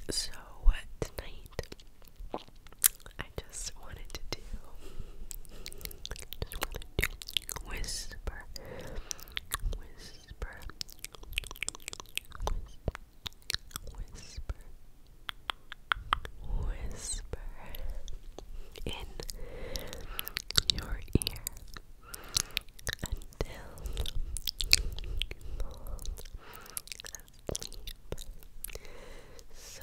So tonight I just wanted to whisper, whisper, whisper, whisper in your ear until you fall asleep. So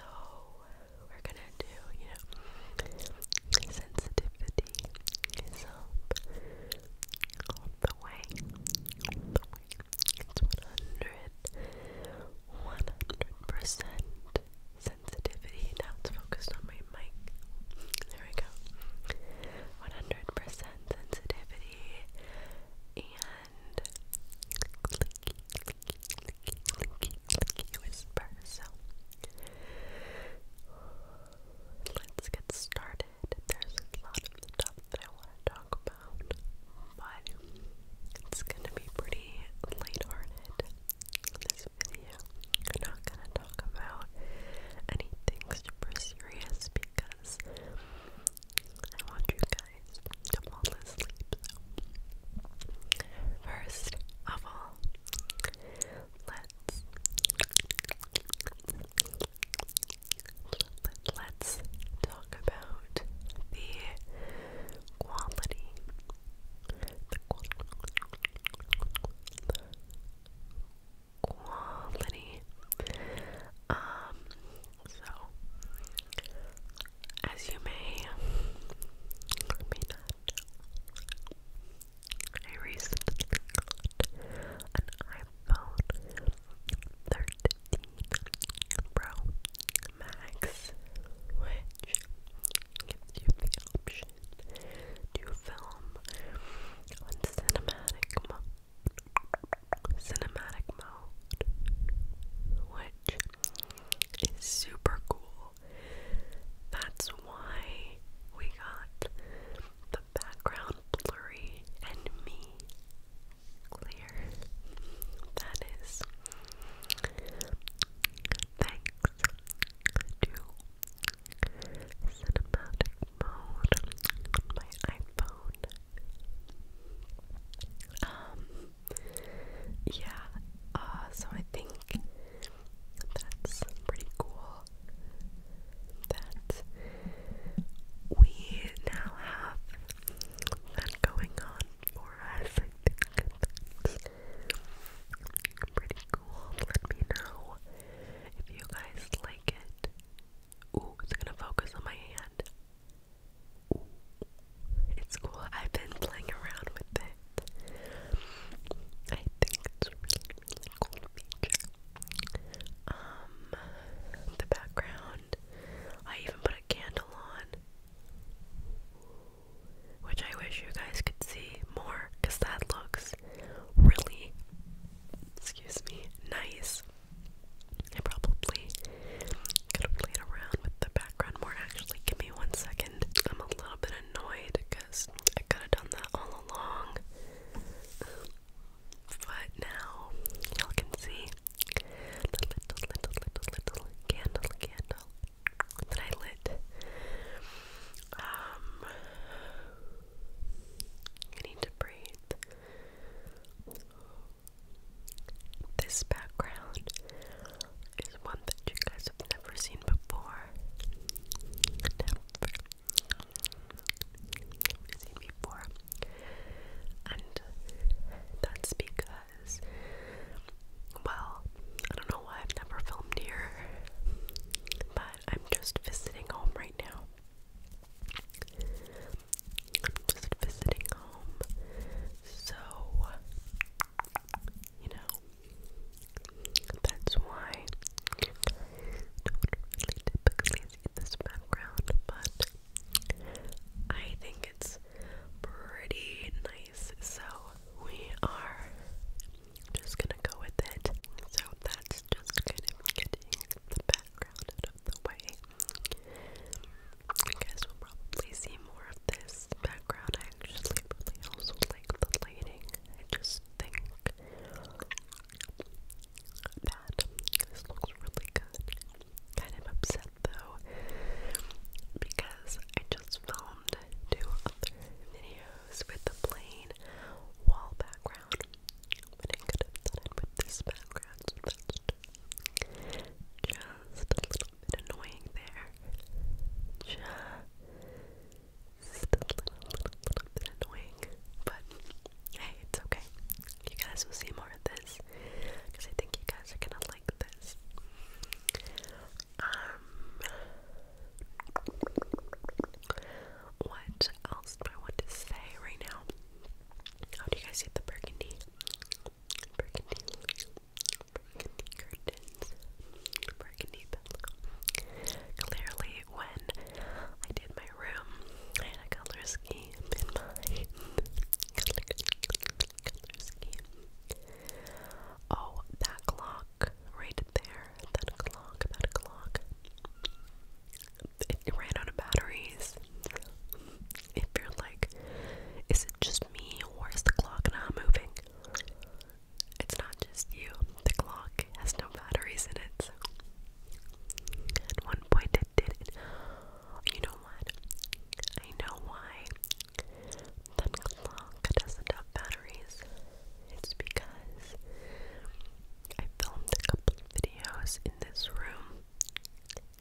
was in this room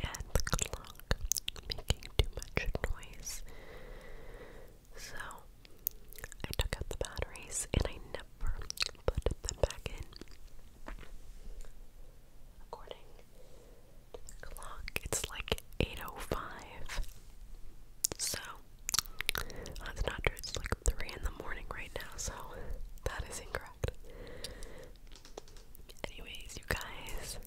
and the clock making too much noise. So I took out the batteries and I never put them back in. According to the clock, it's like 8:05. So that's not true, it's like 3 in the morning right now, so that is incorrect. Anyways, you guys,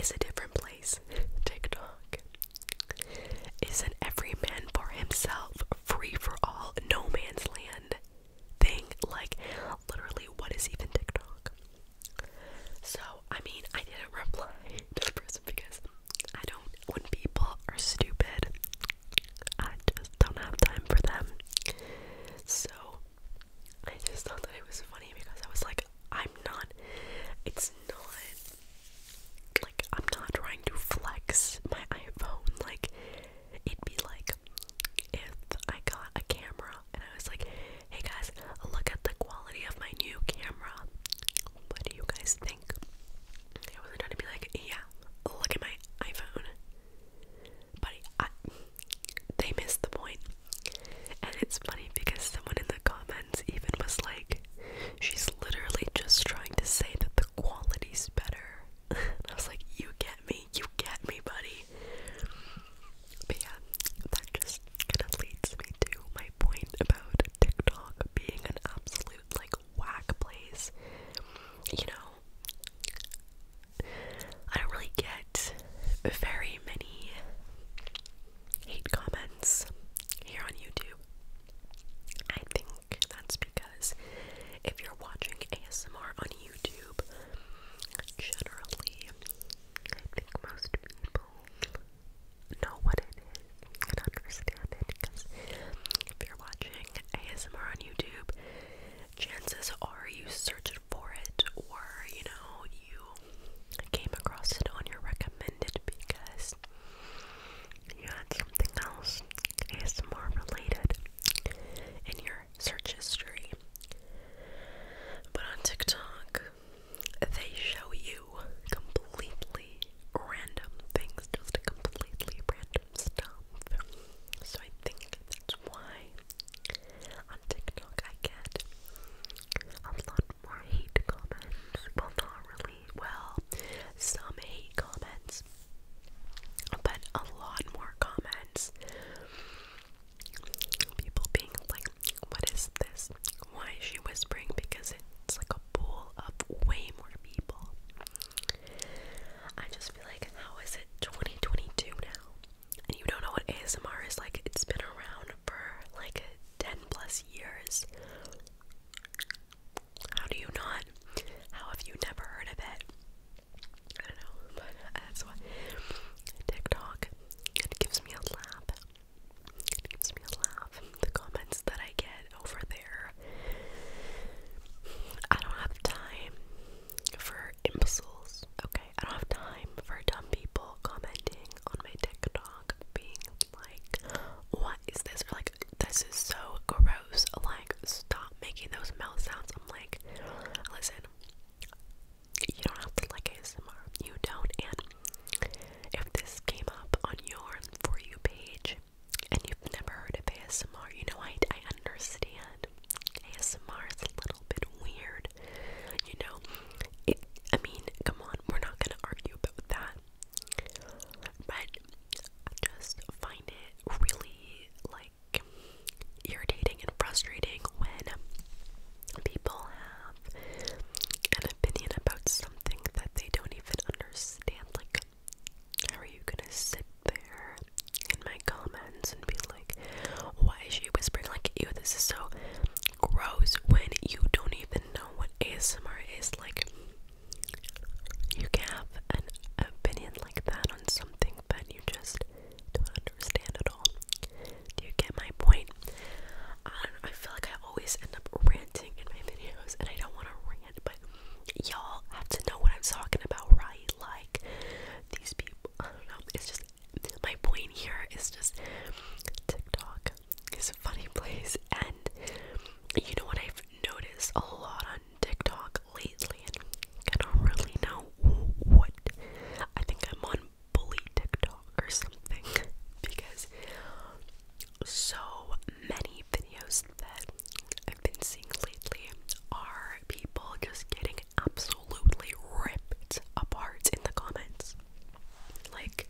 is a different place. TikTok is an every man for himself, free for all, no man's land thing. Like, literally, what is even TikTok? So, I mean, I didn't reply to the person because I don't, when people are stupid, I just don't have time for them. So, I just thought that it was funny because I was like, it's not, like, I'm not trying to flex my iPhone. Like, it'd be like, if I got a camera and I was like, hey guys, look at the quality of my new camera. What do you guys think? I wasn't trying to be like, yeah, look at my iPhone. But they missed the point. And it's funny because someone in the comments even was like, she's literally just trying to say that the quality's better. And I was like, you get me, buddy. But yeah, that just kind of leads me to my point about TikTok being an absolute, like, whack place. You know, I don't really get very many hate comments here on YouTube. I think that's because if you're watching ASMR on YouTube, generally, I think most people know what it is and understand it, because if you're watching ASMR on YouTube, chances are you searched for it, or, you know, you came across it on your recommended because you had something else ASMR related in your search history. But on TikTok, they show you completely random things, just completely random stuff. So I think that's why on TikTok I get a lot more hate comments. Well, not really. Well, some hate comments, but a lot more comments. People being like, what is this? Why is she whispering? Because it's like a pool of way more people. I just feel like, how is it 2022 now? And you don't know what ASMR is? Like, it's been around for like 10 plus years. How do you not? How have you never heard of it? I don't know, but that's why TikTok, it gives me a laugh. It gives me a laugh. The comments that I get over there. I don't have time for imbeciles, okay? I don't have time for dumb people commenting on my TikTok being like, what is this? Or like, this is so gross. Like, stop making those mouth sounds. I'm like, listen, you don't have to like ASMR. You don't. And if this came up on your For You page and you've never heard of ASMR, you know, I understand. ASMR is a little bit weird. You know, I mean, come on, we're not gonna argue about that. But I just find it really, like, irritating and frustrating when people have an opinion about something that they don't even understand. Like, how are you gonna sit there in my comments and be like, why is she whispering? Like, ew, this is so gross, when you don't even know what ASMR is. Like, you can have an opinion like that on something, but you just don't understand it all. Do you get my point? I feel like I always end up ranting in my videos, and I don't want to rant, but y'all have to know what I'm talking about, right? Like, these people, I don't know, it's just, my point here is just, TikTok is a funny place. And you know what I've noticed a lot on TikTok lately, and I don't really know what, I think I'm on bully TikTok or something, because so many videos that I've been seeing lately are people just getting absolutely ripped apart in the comments. Like,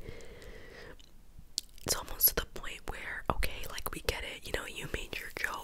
it's almost to the point where, okay, like, we get it, you know, you made your joke,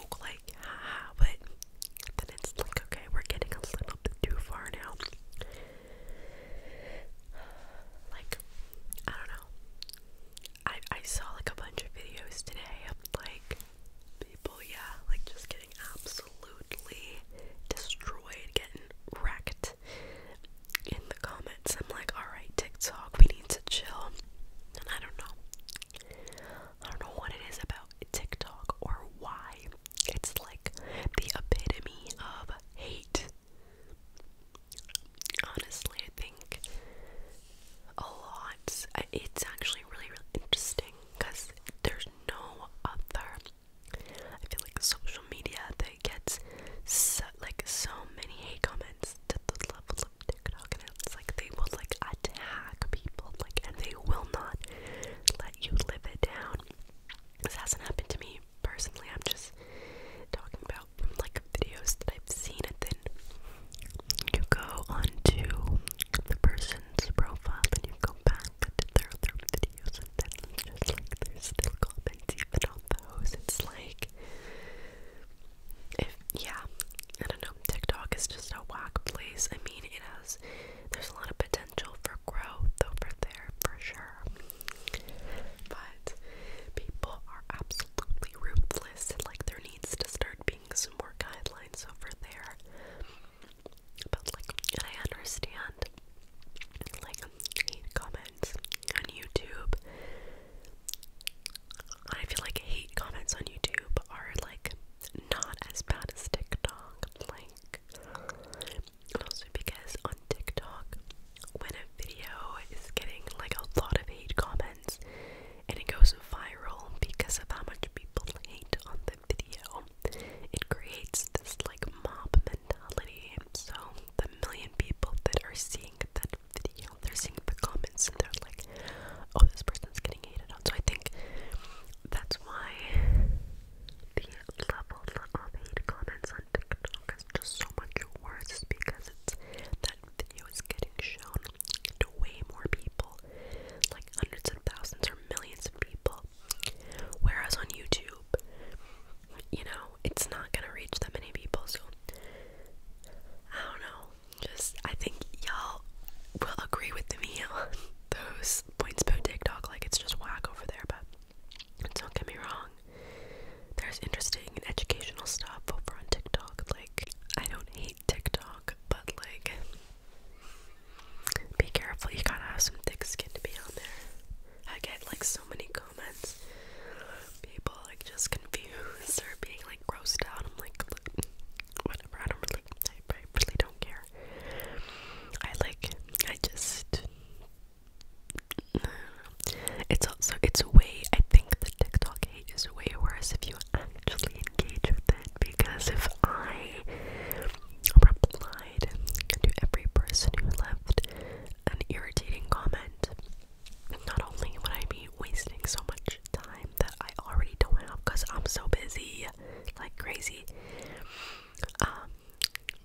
crazy.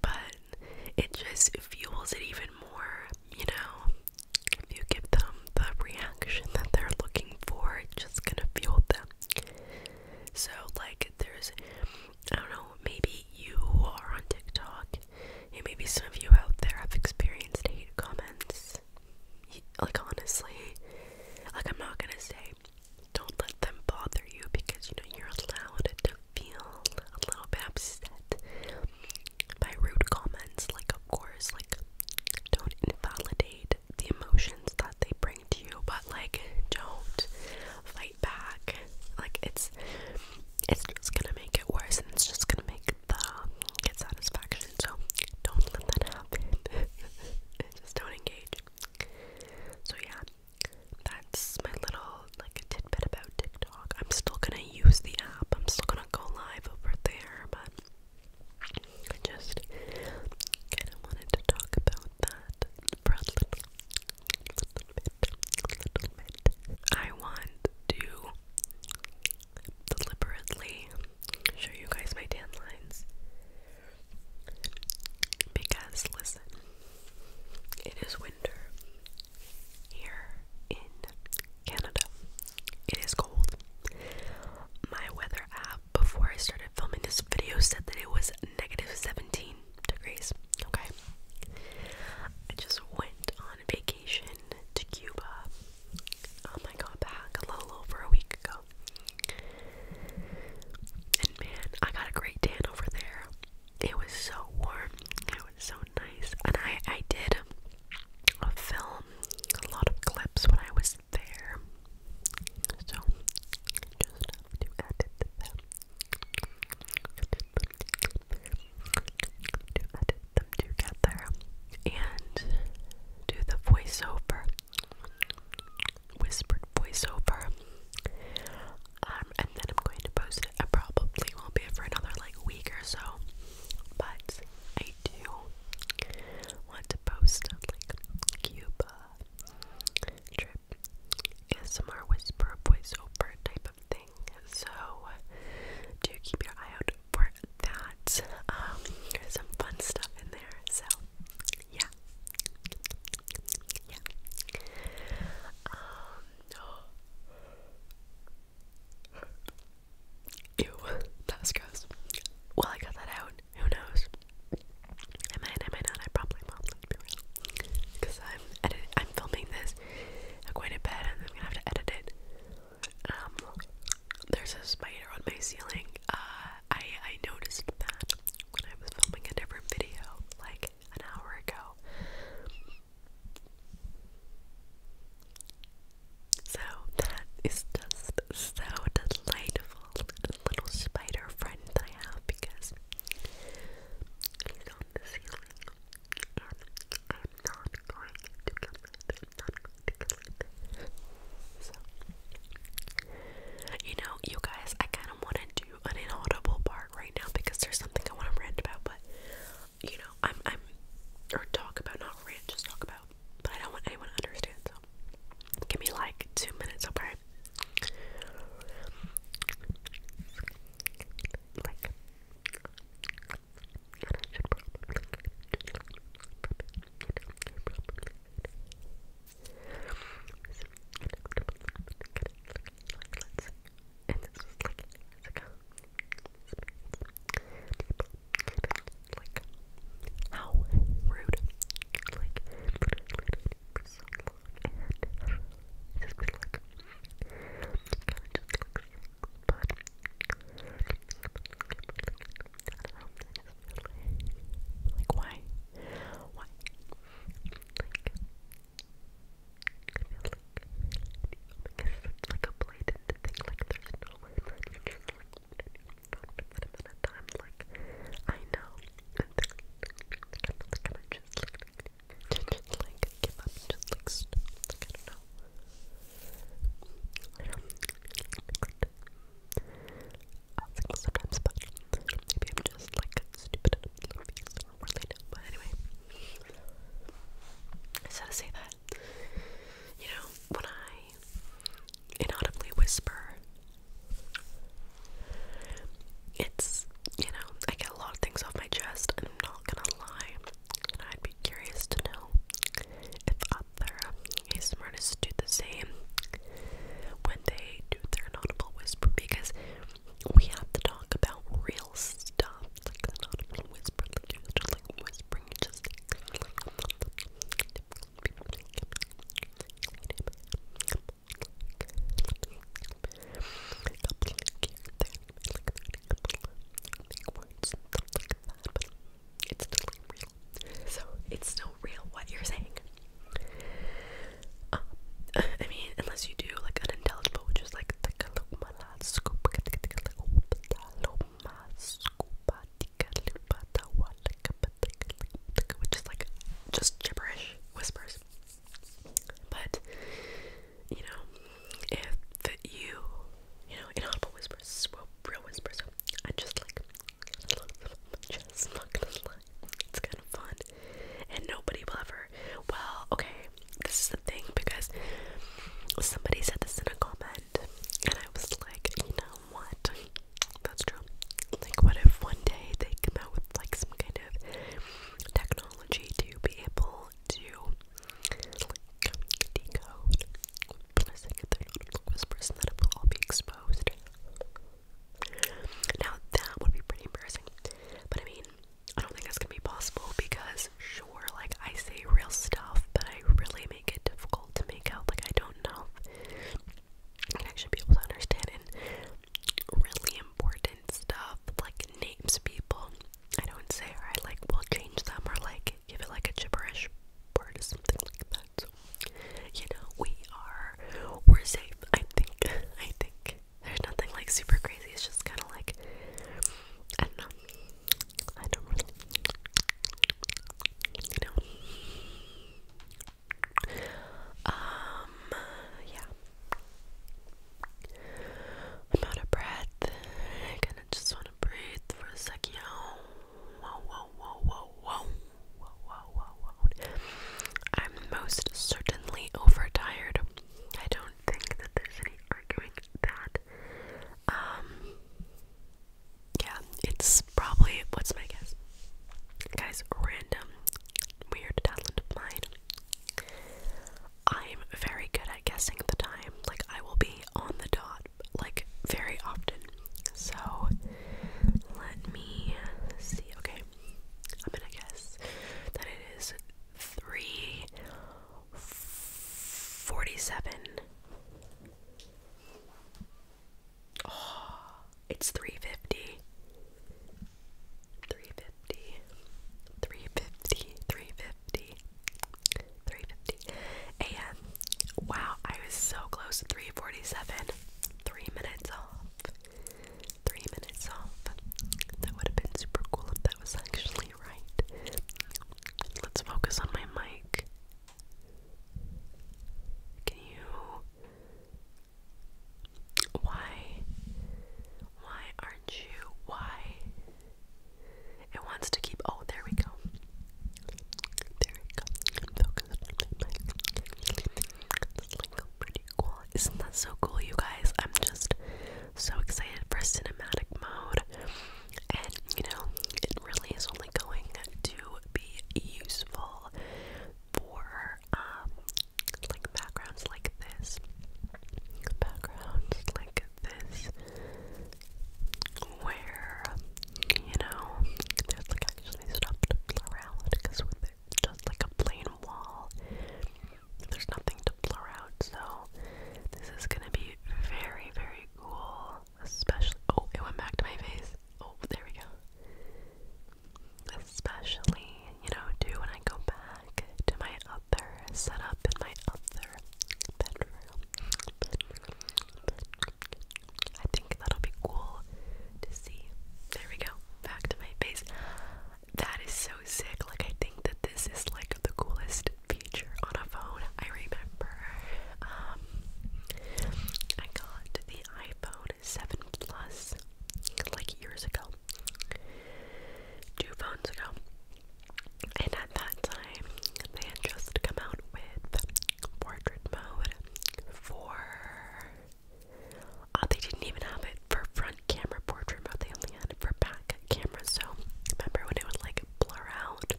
But it just fuels it even more, you know. If you give them the reaction that they're looking for, it's just gonna fuel them. So, like, I don't know, maybe you are on TikTok, and maybe some of you out there have experienced hate comments. Like, honestly, like, I'm not gonna say don't let them bother you, because, you know, you're allowed to feel a little bit upset by rude comments. Like, of course, like, don't invalidate the emotions that they bring to you, but, like, don't fight back. Like, it's just gonna make it worse, and it's just gonna make get satisfaction. So don't let that happen. Just don't engage. So yeah, that's my little like tidbit about TikTok. I'm still gonna use the app. I'm still gonna go live over there, but I just kind of wanted to talk about that for a little bit. I want to deliberately show you guys my tan lines, because listen, it is winter here in Canada. It is cold.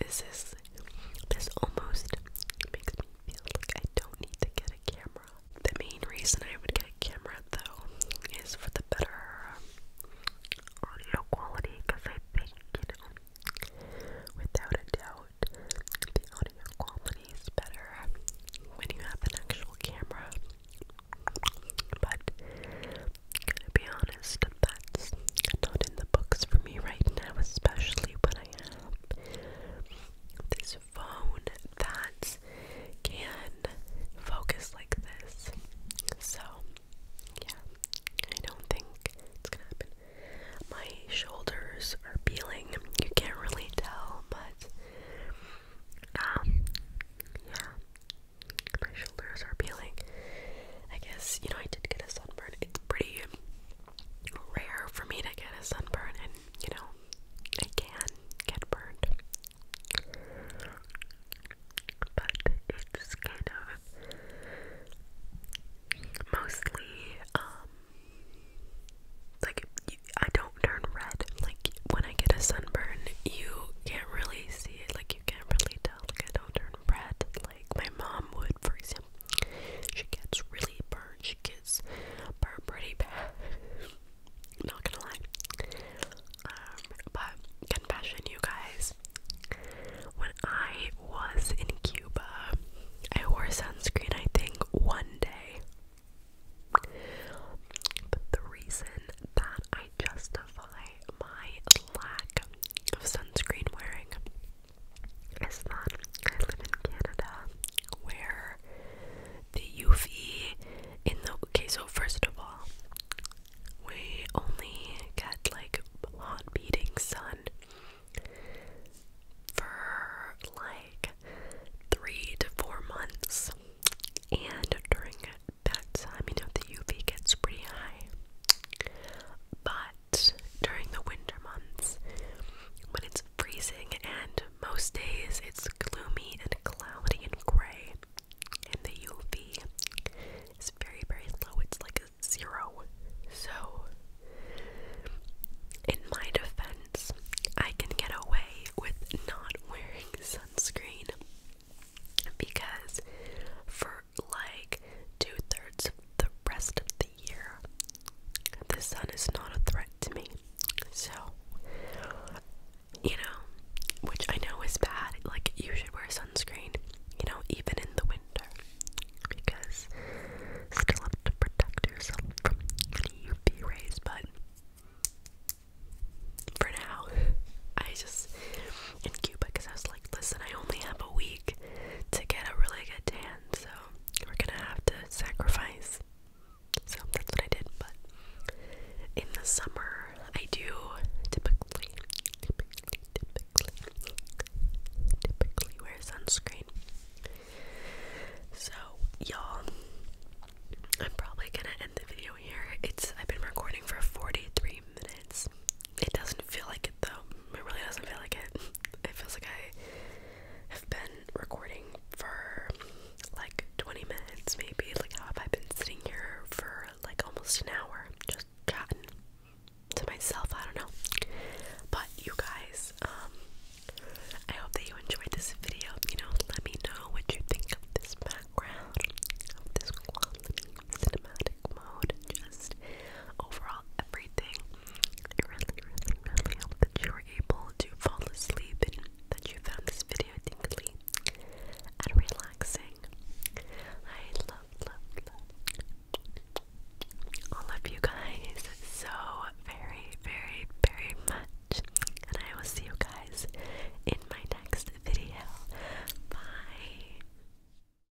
this almost makes me feel like I don't need to get a camera. The main reason I would get a camera though is for the better audio quality, because I think, without a doubt, the audio quality is better when you have an actual camera. But gonna be honest, that's not in the books for me right now, especially when I have this phone that can focus like this. So yeah, I don't think it's gonna happen. My shoulders are peeling. You can't really tell, but yeah, my shoulders are peeling. I guess, I did get a sunburn. It's pretty rare for me to get a sunburn, and I can get burned. But it's kind of mostly, like, I don't turn red. Like, when I get a sunburn,